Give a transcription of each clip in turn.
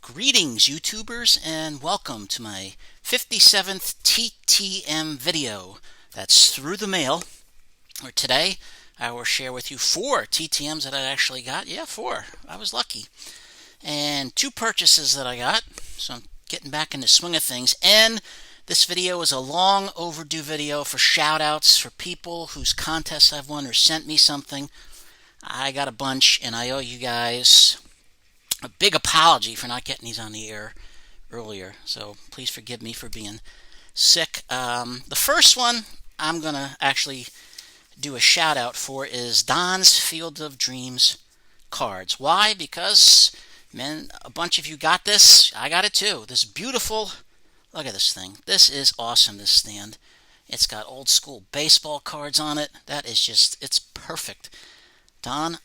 Greetings, YouTubers, and welcome to my 57th TTM video. That's through the mail, where today I will share with you 4 TTMs that I actually got. Yeah, 4. I was lucky. And 2 purchases that I got, so I'm getting back in the swing of things. And this video is a long overdue video for shout-outs for people whose contests I've won or sent me something. I got a bunch, and I owe you guys a big apology for not getting these on the air earlier, so please forgive me for being sick. The first one I'm going to actually do a shout out for is Don's Field of Dreams cards. Why? Because, man, a bunch of you got this. I got it too. This beautiful, look at this thing. This is awesome, this stand. It's got old school baseball cards on it. That is just, it's perfect. Don,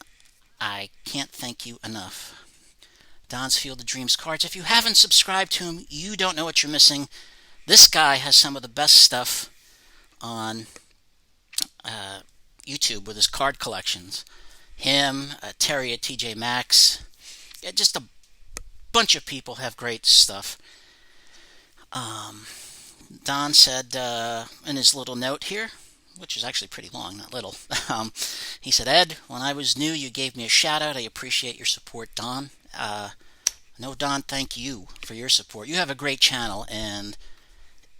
I can't thank you enough. Don's Field of Dreams cards. If you haven't subscribed to him, you don't know what you're missing. This guy has some of the best stuff on YouTube with his card collections. Him, Terry at TJ Maxx. Yeah, just a bunch of people have great stuff. Don said in his little note here, which is actually pretty long, not little. He said, Ed, when I was new, you gave me a shout out. I appreciate your support, Don. No, Don, thank you for your support. You have a great channel, and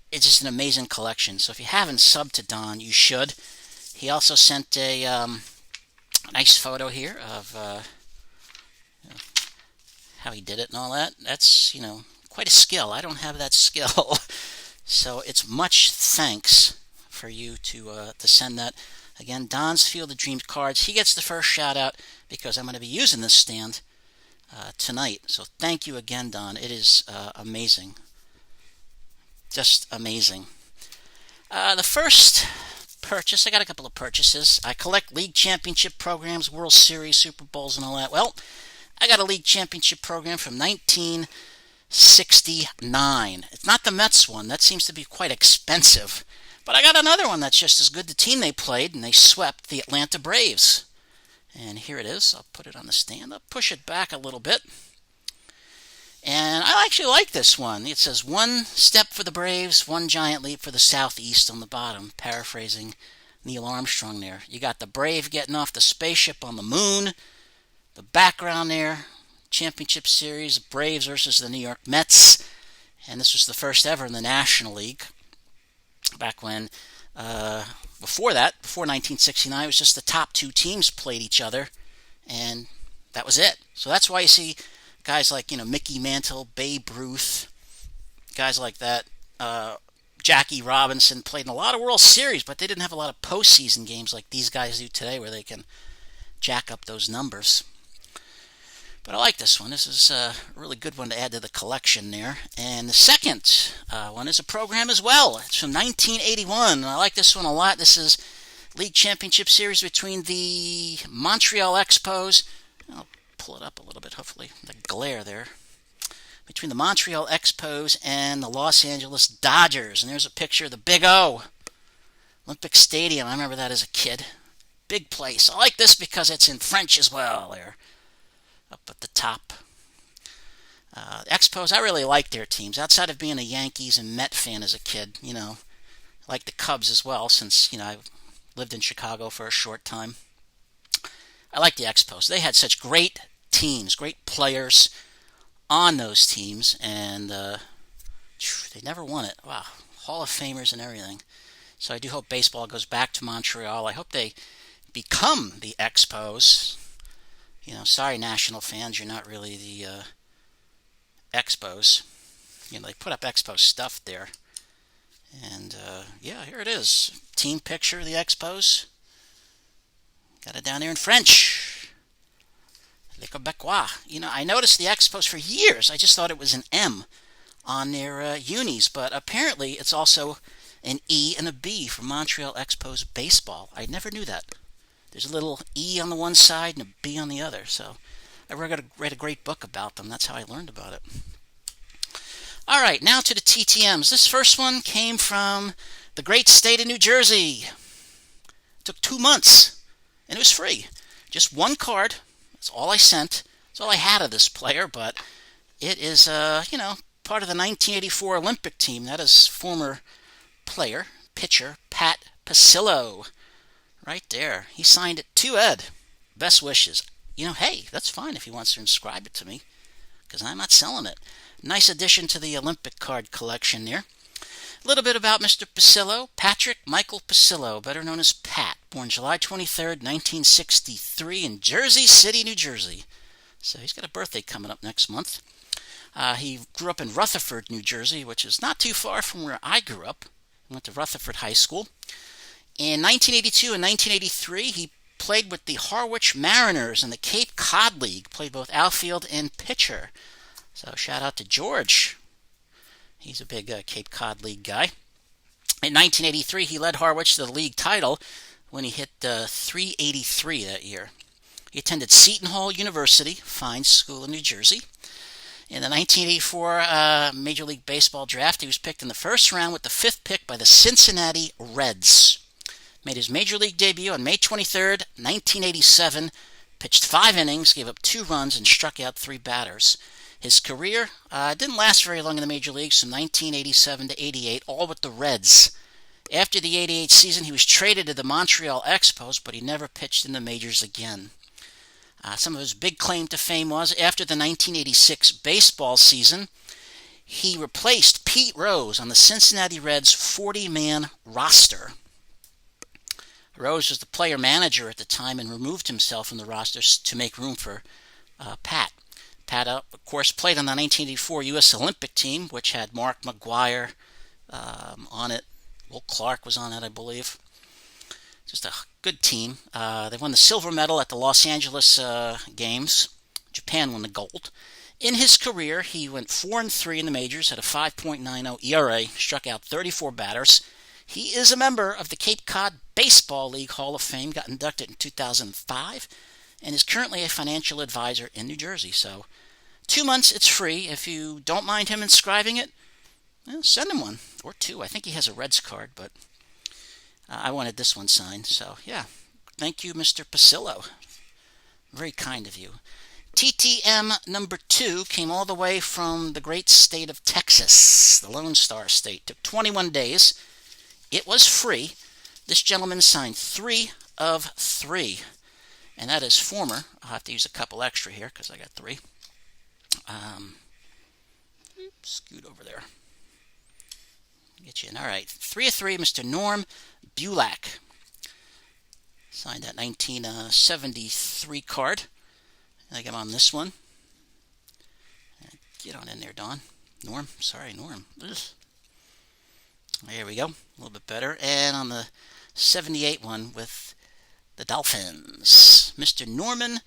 it's just an amazing collection. So if you haven't subbed to Don, you should. He also sent a nice photo here of how he did it and all that. That's, quite a skill. I don't have that skill. So it's much thanks for you to send that. Again, Don's Field of Dreams cards. He gets the first shout out because I'm going to be using this stand tonight. So thank you again, Don. It is amazing. Just amazing. The first purchase, I got a couple of purchases. I collect league championship programs, World Series, Super Bowls, and all that. Well, I got a league championship program from 1969. It's not the Mets one. That seems to be quite expensive. But I got another one that's just as good. The team they played, and they swept the Atlanta Braves. And here it is. I'll put it on the stand. I'll push it back a little bit. And I actually like this one. It says, 1 step for the Braves, 1 giant leap for the Southeast on the bottom. Paraphrasing Neil Armstrong there. You got the Brave getting off the spaceship on the moon. The background there, Championship Series, Braves versus the New York Mets. And this was the first ever in the National League. Back when, before 1969, it was just the top 2 teams played each other, and that was it. So that's why you see guys like, Mickey Mantle, Babe Ruth, guys like that. Jackie Robinson played in a lot of World Series, but they didn't have a lot of postseason games like these guys do today where they can jack up those numbers. But I like this one. This is a really good one to add to the collection there. And the second one is a program as well. It's from 1981. I like this one a lot. This is League Championship Series between the Montreal Expos. I'll pull it up a little bit, hopefully. The glare there. Between the Montreal Expos and the Los Angeles Dodgers. And there's a picture of the Big O. Olympic Stadium. I remember that as a kid. Big place. I like this because it's in French as well there. Up at the top. Expos, I really like their teams. Outside of being a Yankees and Met fan as a kid, I like the Cubs as well since, I lived in Chicago for a short time. I like the Expos. They had such great teams, great players on those teams, and they never won it. Wow, Hall of Famers and everything. So I do hope baseball goes back to Montreal. I hope they become the Expos. Sorry, National fans, you're not really the Expos. They put up Expos stuff there. And, yeah, here it is. Team picture of the Expos. Got it down there in French. Les Québécois. I noticed the Expos for years. I just thought it was an M on their unis. But apparently it's also an E and a B for Montreal Expos baseball. I never knew that. There's a little E on the one side and a B on the other. So I read a great book about them. That's how I learned about it. All right, now to the TTMs. This first one came from the great state of New Jersey. It took 2 months, and it was free. Just 1 card. That's all I sent. That's all I had of this player, but It is, part of the 1984 Olympic team. That is former player, pitcher, Pat Pasillo. Right there. He signed it to Ed. Best wishes. Hey, that's fine if he wants to inscribe it to me, because I'm not selling it. Nice addition to the Olympic card collection there. A little bit about Mr. Pasillo. Patrick Michael Pasillo, better known as Pat, born July 23rd, 1963 in Jersey City, New Jersey. So he's got a birthday coming up next month. He grew up in Rutherford, New Jersey, which is not too far from where I grew up. Went to Rutherford High School. In 1982 and 1983, he played with the Harwich Mariners in the Cape Cod League, played both outfield and pitcher. So shout out to George. He's a big Cape Cod League guy. In 1983, he led Harwich to the league title when he hit 383 that year. He attended Seton Hall University, fine school in New Jersey. In the 1984 Major League Baseball draft, he was picked in the first round with the 5th pick by the Cincinnati Reds. Made his Major League debut on May 23rd, 1987, pitched 5 innings, gave up 2 runs, and struck out 3 batters. His career didn't last very long in the Major Leagues, from 1987 to 88, all with the Reds. After the 88 season, he was traded to the Montreal Expos, but he never pitched in the majors again. Some of his big claim to fame was, after the 1986 baseball season, he replaced Pete Rose on the Cincinnati Reds' 40-man roster. Rose was the player manager at the time and removed himself from the rosters to make room for Pat. Pat, of course, played on the 1984 U.S. Olympic team, which had Mark McGuire on it. Will Clark was on it, I believe. Just a good team. They won the silver medal at the Los Angeles Games. Japan won the gold. In his career, he went 4-3 in the majors, had a 5.90 ERA, struck out 34 batters. He is a member of the Cape Cod Baseball League Hall of Fame, got inducted in 2005, and is currently a financial advisor in New Jersey. So 2 months, it's free. If you don't mind him inscribing it, send him one, or 2. I think he has a Reds card, but I wanted this one signed. So, yeah, thank you, Mr. Pasillo. Very kind of you. TTM number 2 came all the way from the great state of Texas, the Lone Star State. Took 21 days. It was free. This gentleman signed 3 of 3. And that is former. I'll have to use a couple extra here because I got 3. Scoot over there. Get you in. All right. 3 of 3, Mr. Norm Bulac. Signed that 1973 card. I think I'm on this one. Get on in there, Don. Norm. Sorry, Norm. Ugh. There we go. A little bit better. And on the 78 one with the Dolphins, Mr. Norman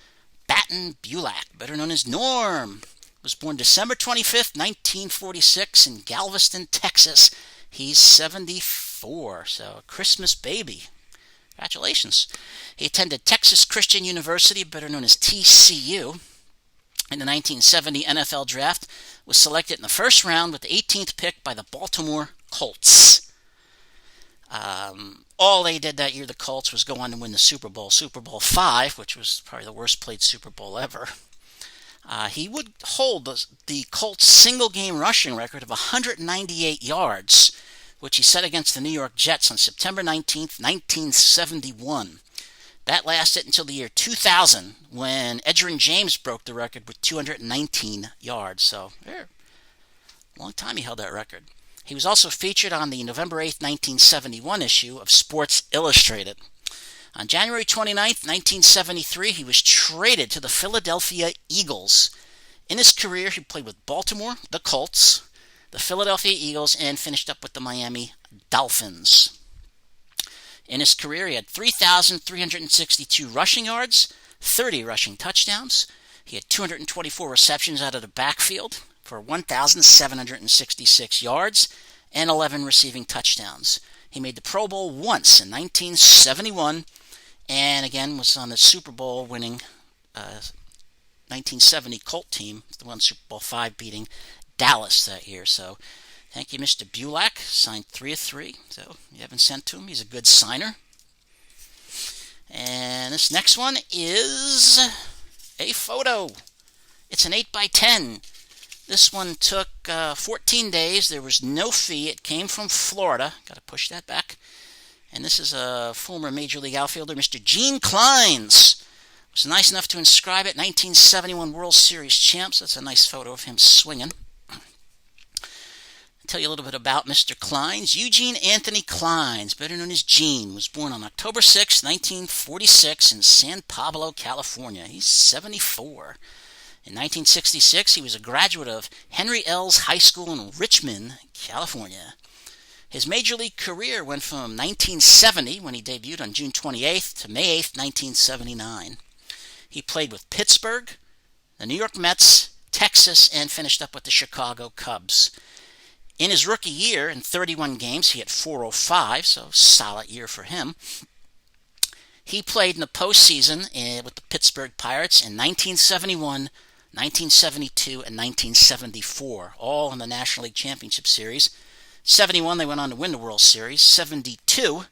Batten Bulac, better known as Norm, was born December 25th, 1946 in Galveston, Texas. He's 74, so a Christmas baby. Congratulations. He attended Texas Christian University, better known as TCU. In the 1970 NFL Draft, was selected in the first round with the 18th pick by the Baltimore Colts. All they did that year, the Colts, was go on to win the Super Bowl V, which was probably the worst played Super Bowl ever. He would hold the Colts' single-game rushing record of 198 yards, which he set against the New York Jets on September 19th, 1971. That lasted until the year 2000, when Edgerrin James broke the record with 219 yards. So, long time he held that record. He was also featured on the November 8th, 1971 issue of Sports Illustrated. On January 29th, 1973, he was traded to the Philadelphia Eagles. In his career, he played with Baltimore, the Colts, the Philadelphia Eagles, and finished up with the Miami Dolphins. In his career, he had 3,362 rushing yards, 30 rushing touchdowns. He had 224 receptions out of the backfield for 1,766 yards and 11 receiving touchdowns. He made the Pro Bowl once in 1971, and again was on the Super Bowl winning 1970 Colt team, the one Super Bowl V beating Dallas that year. So thank you, Mr. Bulac. Signed 3 of 3. So you haven't sent to him. He's a good signer. And this next one is a photo. It's an 8x10 This one took 14 days. There was no fee. It came from Florida. Got to push that back. And this is a former Major League outfielder, Mr. Gene Kleins. Was nice enough to inscribe it. 1971 World Series champs. That's a nice photo of him swinging. Tell you a little bit about Mr. Kleins. Eugene Anthony Kleins, better known as Gene, was born on October 6, 1946 in San Pablo, California. He's 74. In 1966, he was a graduate of Henry L's High School in Richmond, California. His major league career went from 1970, when he debuted on June 28th, to May 8th, 1979. He played with Pittsburgh, the New York Mets, Texas, and finished up with the Chicago Cubs. In his rookie year, in 31 games, he hit .405, so solid year for him. He played in the postseason with the Pittsburgh Pirates in 1971, 1972, and 1974, all in the National League Championship Series. 71, they went on to win the World Series. 72,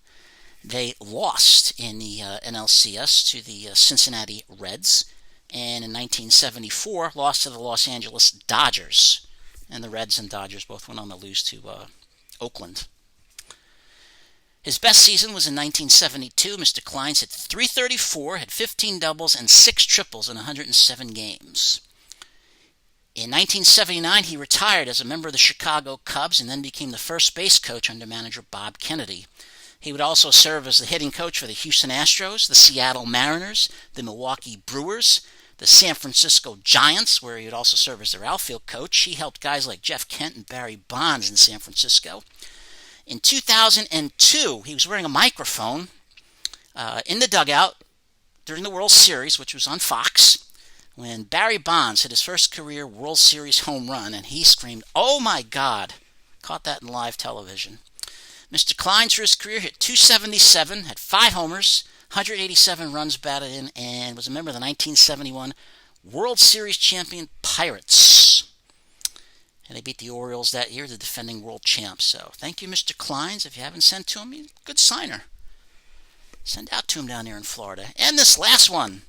they lost in the NLCS to the Cincinnati Reds. And in 1974, lost to the Los Angeles Dodgers. And the Reds and Dodgers both went on to lose to Oakland. His best season was in 1972. Mr. Kleins hit .334, had 15 doubles and 6 triples in 107 games. In 1979, he retired as a member of the Chicago Cubs and then became the first base coach under manager Bob Kennedy. He would also serve as the hitting coach for the Houston Astros, the Seattle Mariners, the Milwaukee Brewers, the San Francisco Giants, where he would also serve as their outfield coach. He helped guys like Jeff Kent and Barry Bonds in San Francisco. In 2002, he was wearing a microphone in the dugout during the World Series, which was on Fox, when Barry Bonds hit his first career World Series home run, and he screamed, "Oh my God!" Caught that in live television. Mr. Kleins, for his career, hit .277, had 5 homers, 187 runs batted in, and was a member of the 1971 World Series champion Pirates. And they beat the Orioles that year, the defending world champs. So thank you, Mr. Kleins. If you haven't sent to him, he's a good signer. Send out to him down there in Florida. And this last one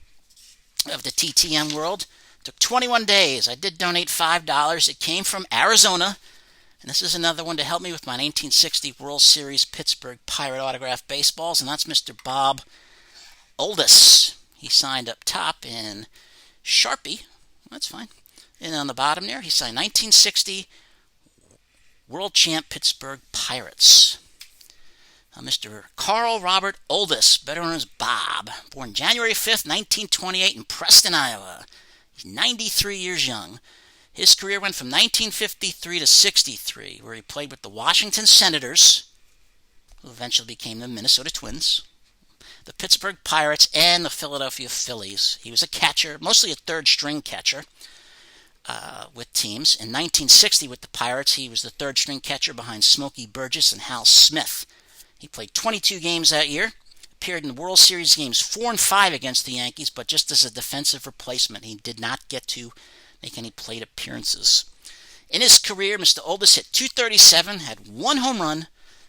of the TTM world took 21 days. I did donate $5. It came from Arizona. And this is another one to help me with my 1960 World Series Pittsburgh Pirate autographed baseballs. And that's Mr. Bob Olbis. He signed up top in Sharpie. That's fine. And on the bottom there, he signed 1960 World Champ Pittsburgh Pirates. Mr. Carl Robert Olbis, better known as Bob, born January 5th, 1928 in Preston, Iowa. He's 93 years young. His career went from 1953 to 63, where he played with the Washington Senators, who eventually became the Minnesota Twins, the Pittsburgh Pirates, and the Philadelphia Phillies. He was a catcher, mostly a third-string catcher with teams. In 1960 with the Pirates, he was the third-string catcher behind Smokey Burgess and Hal Smith. He played 22 games that year, appeared in the World Series games 4 and 5 against the Yankees, but just as a defensive replacement. He did not get to make any plate appearances. In his career, Mr. Olbis hit .237, had 1 home run,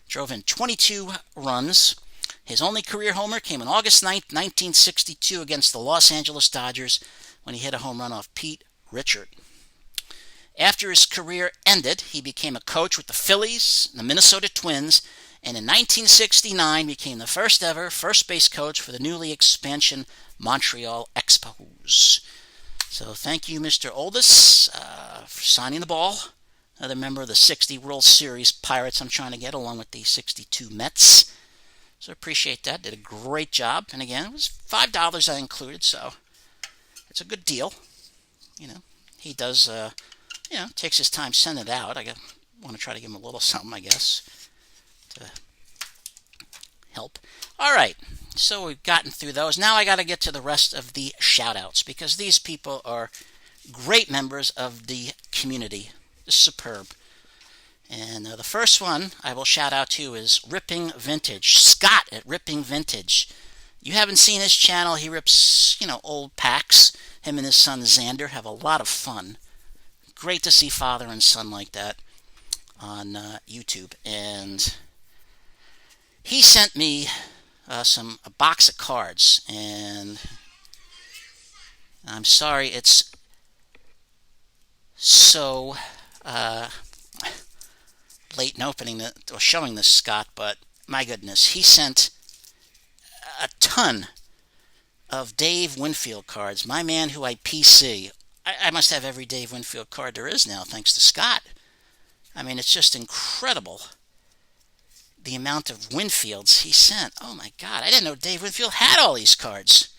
drove in 22 runs. His only career homer came on August 9th, 1962 against the Los Angeles Dodgers when he hit a home run off Pete Richard. After his career ended, he became a coach with the Phillies, the Minnesota Twins, and in 1969 became the first ever first base coach for the newly expansion Montreal Expos. So thank you, Mr. Olbis, for signing the ball. Another member of the 60 World Series Pirates I'm trying to get, along with the 62 Mets. So appreciate that. Did a great job. And again, it was $5 I included, so it's a good deal. You know, he does, takes his time sending it out. I want to try to give him a little something, I guess, to help. All right. So we've gotten through those. Now I got to get to the rest of the shout-outs, because these people are great members of the community. Just superb. And the first one I will shout out to is Ripping Vintage. Scott at Ripping Vintage. You haven't seen his channel. He rips, old packs. Him and his son Xander have a lot of fun. Great to see father and son like that on YouTube. And he sent me a box of cards, and I'm sorry, it's So, late in opening or showing this, Scott, but my goodness, he sent a ton of Dave Winfield cards. My man who I PC. I must have every Dave Winfield card there is now, thanks to Scott. I mean, it's just incredible the amount of Winfields he sent. Oh my God, I didn't know Dave Winfield had all these cards.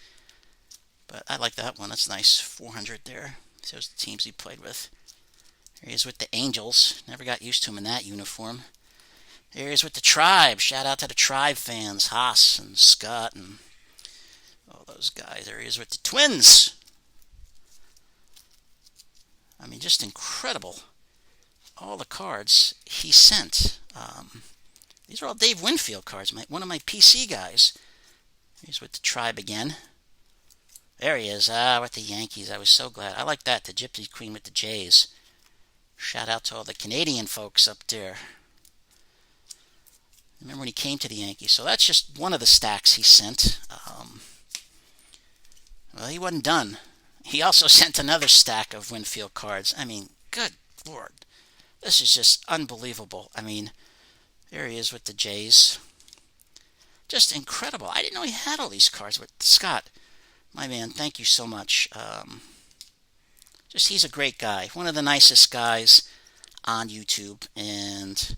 But I like that one. That's nice. 400 there. Shows the teams he played with. There he is with the Angels. Never got used to him in that uniform. There he is with the Tribe. Shout out to the Tribe fans. Haas and Scott and all those guys. There he is with the Twins. I mean, just incredible. All the cards he sent. These are all Dave Winfield cards. One of my PC guys. He's with the Tribe again. There he is. With the Yankees. I was so glad. I like that. The Gypsy Queen with the Jays. Shout out to all the Canadian folks up there. Remember when he came to the Yankees? So that's just one of the stacks he sent. Well, he wasn't done. He also sent another stack of Winfield cards. I mean, good Lord. This is just unbelievable. I mean, there he is with the Jays. Just incredible. I didn't know he had all these cards. But Scott, my man, thank you so much. He's a great guy. One of the nicest guys on YouTube. And,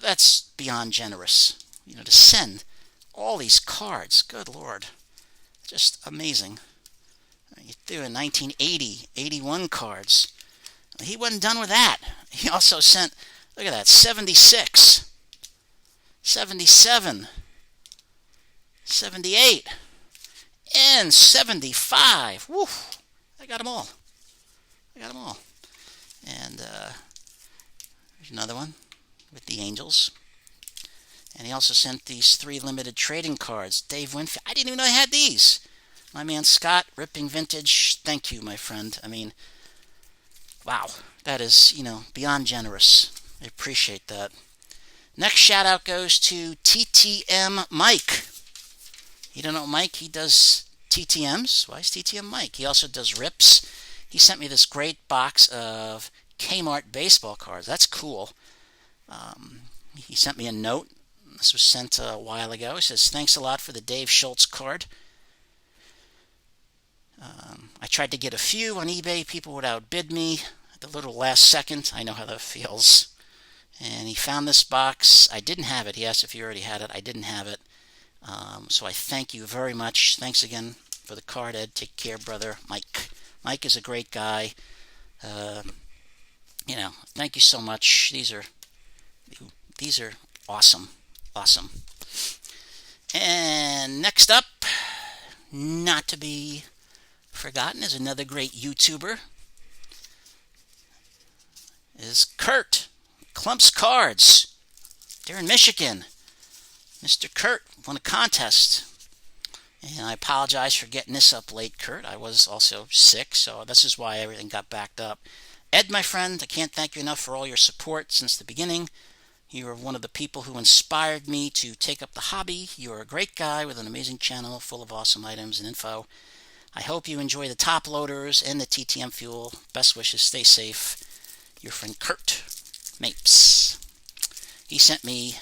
that's beyond generous. To send all these cards. Good Lord. Just amazing. You threw in 1980, 81 cards. He wasn't done with that. He also sent, look at that, 76, 77, 78, and 75. Woo! I got them all. And there's another one with the Angels. And he also sent these 3 limited trading cards. Dave Winfield. I didn't even know he had these. My man Scott, Ripping Vintage. Thank you, my friend. I mean, wow. That is, beyond generous. I appreciate that. Next shout out goes to TTM Mike. You don't know Mike? He does TTMs. Why is TTM Mike? He also does rips. He sent me this great box of Kmart baseball cards. That's cool. He sent me a note. This was sent a while ago. He says, thanks a lot for the Dave Schultz card. I tried to get a few on eBay. People would outbid me at the little last second. I know how that feels. And he found this box. I didn't have it. He asked if you already had it. I didn't have it. So I thank you very much. Thanks again for the card, Ed. Take care, brother. Mike. Mike is a great guy. Thank you so much. These are awesome. Awesome. And next up, not to be forgotten, is another great YouTuber. Is Kurt. Klummps Kards. They're in Michigan. Mr. Kurt won a contest. And I apologize for getting this up late, Kurt. I was also sick, so this is why everything got backed up. Ed, my friend, I can't thank you enough for all your support since the beginning. You are one of the people who inspired me to take up the hobby. You are a great guy with an amazing channel full of awesome items and info. I hope you enjoy the top loaders and the TTM fuel. Best wishes. Stay safe. Your friend Kurt Mapes. He sent me,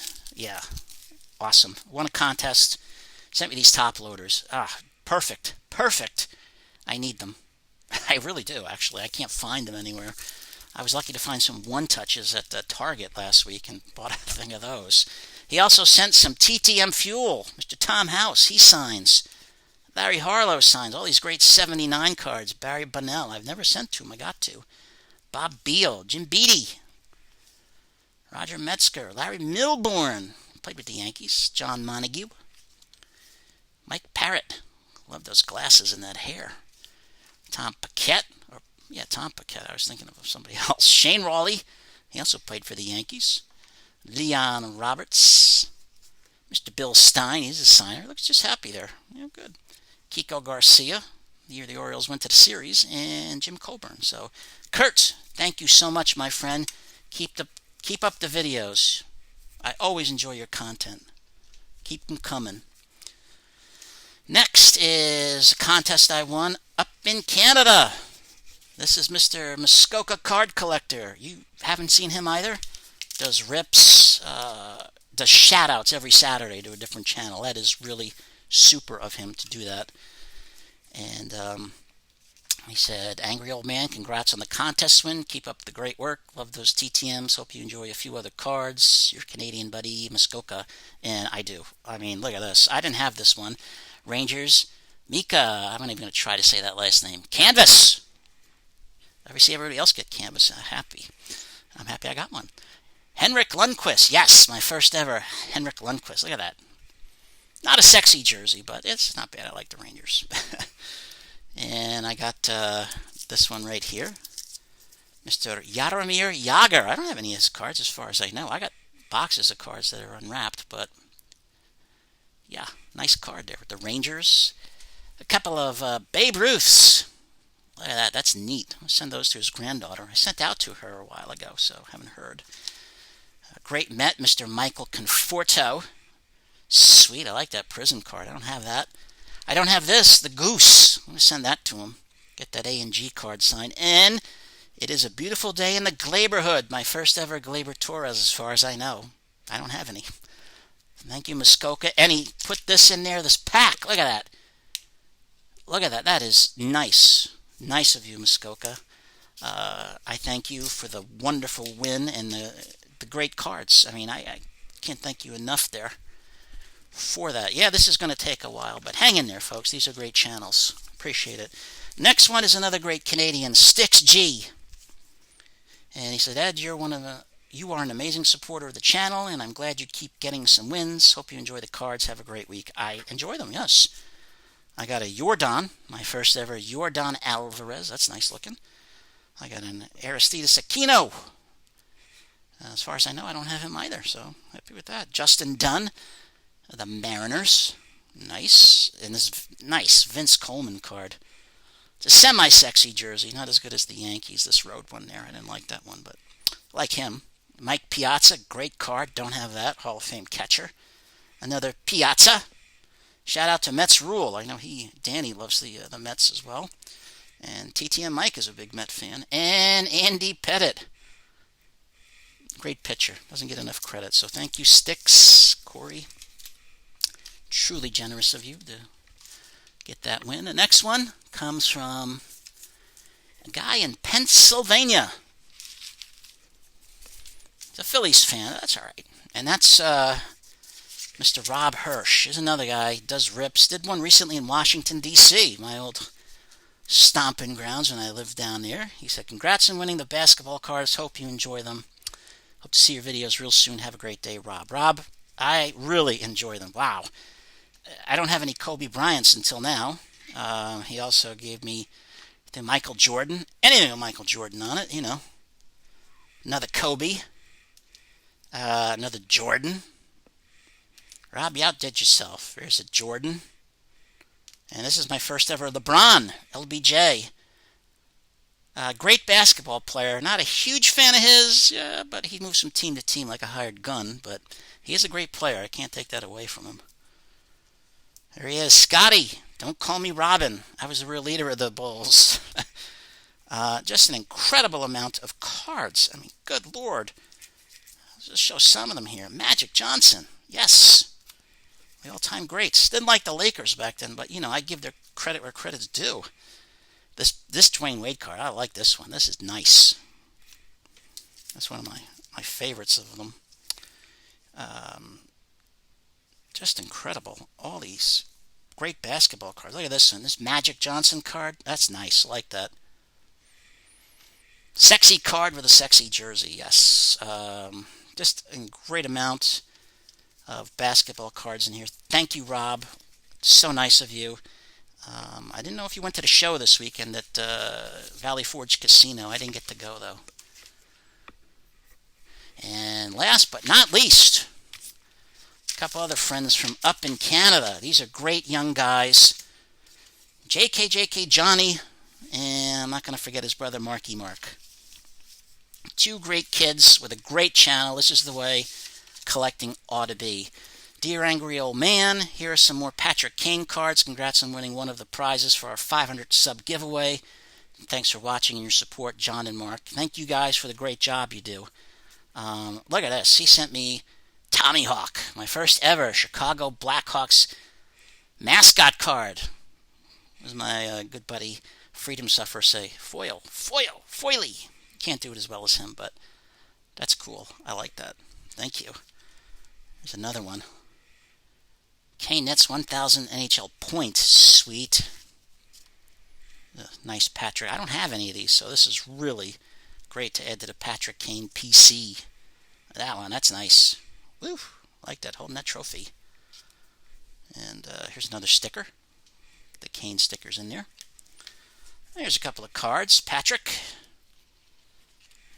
awesome. Won a contest. Sent me these top loaders. Perfect. I need them. I really do, actually. I can't find them anywhere. I was lucky to find some one-touches at the Target last week and bought a thing of those. He also sent some TTM fuel. Mr. Tom House, he signs. Larry Harlow signs. All these great 79 cards. Barry Bunnell, I've never sent to him. I got to. Bob Beal. Jim Beattie. Roger Metzger. Larry Milbourne. Played with the Yankees. John Montague. Mike Parrott. Love those glasses and that hair. Tom Paquette. Tom Paquette. I was thinking of somebody else. Shane Rawley. He also played for the Yankees. Leon Roberts. Mr. Bill Stein. He's a signer. Looks just happy there. Good. Kiko Garcia. The year the Orioles went to the series. And Jim Colburn. So, Kurt, thank you so much, my friend. Keep up the videos. I always enjoy your content. Keep them coming. Next is a contest I won up in Canada. This is Mr. Muskoka Card Collector. You haven't seen him either? Does rips, does shout-outs every Saturday to a different channel. That is really super of him to do that. And he said, Angry Old Man, congrats on the contest win. Keep up the great work. Love those TTMs. Hope you enjoy a few other cards. Your Canadian buddy, Muskoka. And I do. I mean, look at this. I didn't have this one. Rangers, Mika. I'm not even going to try to say that last name. Canvas. I see everybody else get canvas. I'm happy I got one. Henrik Lundqvist. Yes, my first ever Henrik Lundqvist. Look at that. Not a sexy jersey, but it's not bad. I like the Rangers. And I got this one right here. Mr. Jaromir Jagr. I don't have any of his cards as far as I know. I got boxes of cards that are unwrapped, but yeah, nice card there with the Rangers. A couple of Babe Ruths. Look at that. That's neat. I'll send those to his granddaughter. I sent out to her a while ago, so haven't heard. Great Met, Mr. Michael Conforto. Sweet. I like that prison card. I don't have that. I don't have this, the Goose. I'm going to send that to him. Get that A and G card signed. And it is a beautiful day in the Glaberhood. My first ever Glaber Torres, as far as I know. I don't have any. Thank you, Muskoka. And he put this in there, this pack. Look at that. Look at that. That is nice. Nice of you, Muskoka. I thank you for the wonderful win and the great cards. I mean, I can't thank you enough there for that. Yeah, this is going to take a while, but hang in there, folks. These are great channels. Appreciate it. Next one is another great Canadian, Sticks G. And he said, Ed, you are an amazing supporter of the channel, and I'm glad you keep getting some wins. Hope you enjoy the cards. Have a great week. I enjoy them, yes. I got a Jordan, my first ever Jordan Alvarez. That's nice looking. I got an Aristides Aquino. As far as I know, I don't have him either, so happy with that. Justin Dunn, the Mariners. Nice. And this nice Vince Coleman card. It's a semi-sexy jersey, not as good as the Yankees, this road one there. I didn't like that one, but I like him. Mike Piazza, great card. Don't have that. Hall of Fame catcher. Another Piazza. Shout out to Mets Rule. I know Danny loves the Mets as well. And TTM Mike is a big Met fan. And Andy Pettit. Great pitcher. Doesn't get enough credit. So thank you, Sticks, Corey. Truly generous of you to get that win. The next one comes from a guy in Pennsylvania. He's a Phillies fan. That's all right. And that's Mr. Rob Hirsh. He's another guy. He does rips. Did one recently in Washington, D.C., my old stomping grounds when I lived down there. He said, congrats on winning the basketball cards. Hope you enjoy them. Hope to see your videos real soon. Have a great day, Rob. Rob, I really enjoy them. Wow. I don't have any Kobe Bryants until now. He also gave me the Michael Jordan. Anything with Michael Jordan on it, you know. Another Kobe. Another Jordan. Rob, you outdid yourself. There's a Jordan. And this is my first ever LeBron, LBJ. Great basketball player. Not a huge fan of his, but he moves from team to team like a hired gun. But he is a great player. I can't take that away from him. There he is. Scotty, don't call me Robin. I was the real leader of the Bulls. Just an incredible amount of cards. I mean, good Lord. Let's just show some of them here. Magic Johnson. Yes. The all-time greats. Didn't like the Lakers back then, but, you know, I give their credit where credit's due. This Dwayne Wade card, I like this one. This is nice. That's one of my favorites of them. Just incredible. All these great basketball cards. Look at this one. This Magic Johnson card. That's nice. I like that. Sexy card with a sexy jersey. Yes. Just a great amount of basketball cards in here. Thank you, Rob. So nice of you. I didn't know if you went to the show this weekend at Valley Forge Casino. I didn't get to go, though. And last but not least, a couple other friends from up in Canada. These are great young guys. jkjkjohnny, and I'm not going to forget his brother, Marky Mark. Two great kids with a great channel. This is the way collecting ought to be. Dear Angry Old Man, here are some more Patrick Kane cards. Congrats on winning one of the prizes for our 500 sub giveaway. Thanks for watching and your support, John and Mark. Thank you guys for the great job you do. Look at this. He sent me Tommy Hawk, my first ever Chicago Blackhawks mascot card. As my good buddy Freedom Sufferer say, foily. Can't do it as well as him, but that's cool. I like that. Thank you. There's another one. Kane Nets 1000 NHL points. Sweet. Nice Patrick. I don't have any of these, so this is really great to add to the Patrick Kane PC. That one, that's nice. Woo, like that, holding that trophy. And here's another sticker. The Kane sticker's in there. There's a couple of cards. Patrick.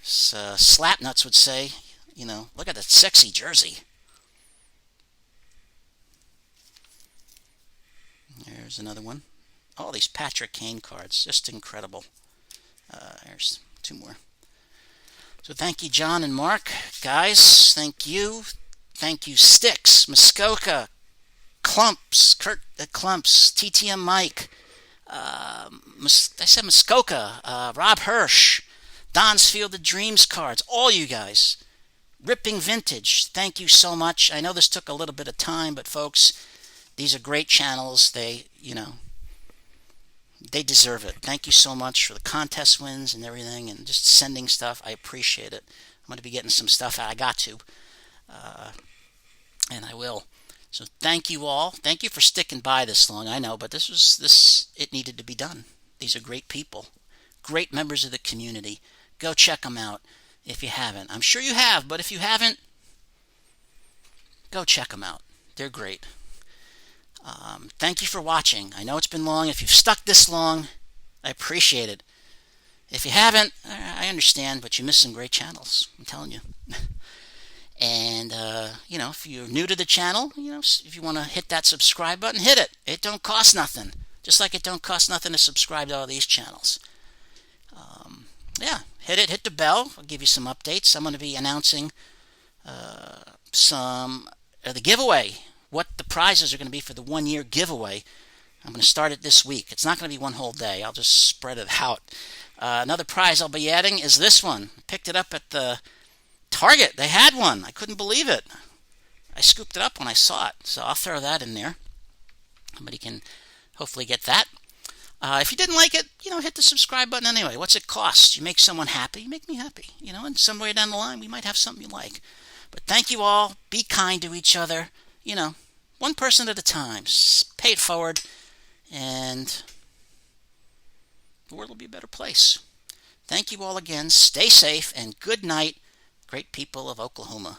Slapnuts would say, you know, look at that sexy jersey. There's another one. All these Patrick Kane cards, just incredible. There's two more. So thank you, John and Mark. Guys, thank you. Thank you, Sticks, Muskoka, Klummps, Kurt, Klummps, TTM Mike, I said Muskoka, Rob Hirsh, Don's Field of Dreams cards, all you guys. Ripping Vintage, thank you so much. I know this took a little bit of time, but folks, these are great channels. They, you know, they deserve it. Thank you so much for the contest wins and everything, and just sending stuff. I appreciate it. I'm going to be getting some stuff out. I got to, and I will. So thank you all. Thank you for sticking by this long. I know, but it needed to be done. These are great people, great members of the community. Go check them out if you haven't. I'm sure you have, but if you haven't, go check them out. They're great. Thank you for watching. I know it's been long. If you've stuck this long, I appreciate it. If you haven't, I understand, but you missed some great channels. I'm telling you. And, you know, if you're new to the channel, you know, if you want to hit that subscribe button, hit it. It don't cost nothing. Just like it don't cost nothing to subscribe to all these channels. Yeah, hit it. Hit the bell. I'll give you some updates. I'm going to be announcing the giveaway. What the prizes are going to be for the 1-year giveaway. I'm going to start it this week. It's not going to be one whole day. I'll just spread it out. Another prize I'll be adding is this one. Picked it up at the Target. They had one. I couldn't believe it. I scooped it up when I saw it. So I'll throw that in there. Somebody can hopefully get that. If you didn't like it, you know, hit the subscribe button anyway. What's it cost? You make someone happy, you make me happy. You know, and somewhere down the line, we might have something you like. But thank you all. Be kind to each other. You know, one person at a time. Pay it forward, and the world will be a better place. Thank you all again. Stay safe, and good night, great people of Oklahoma.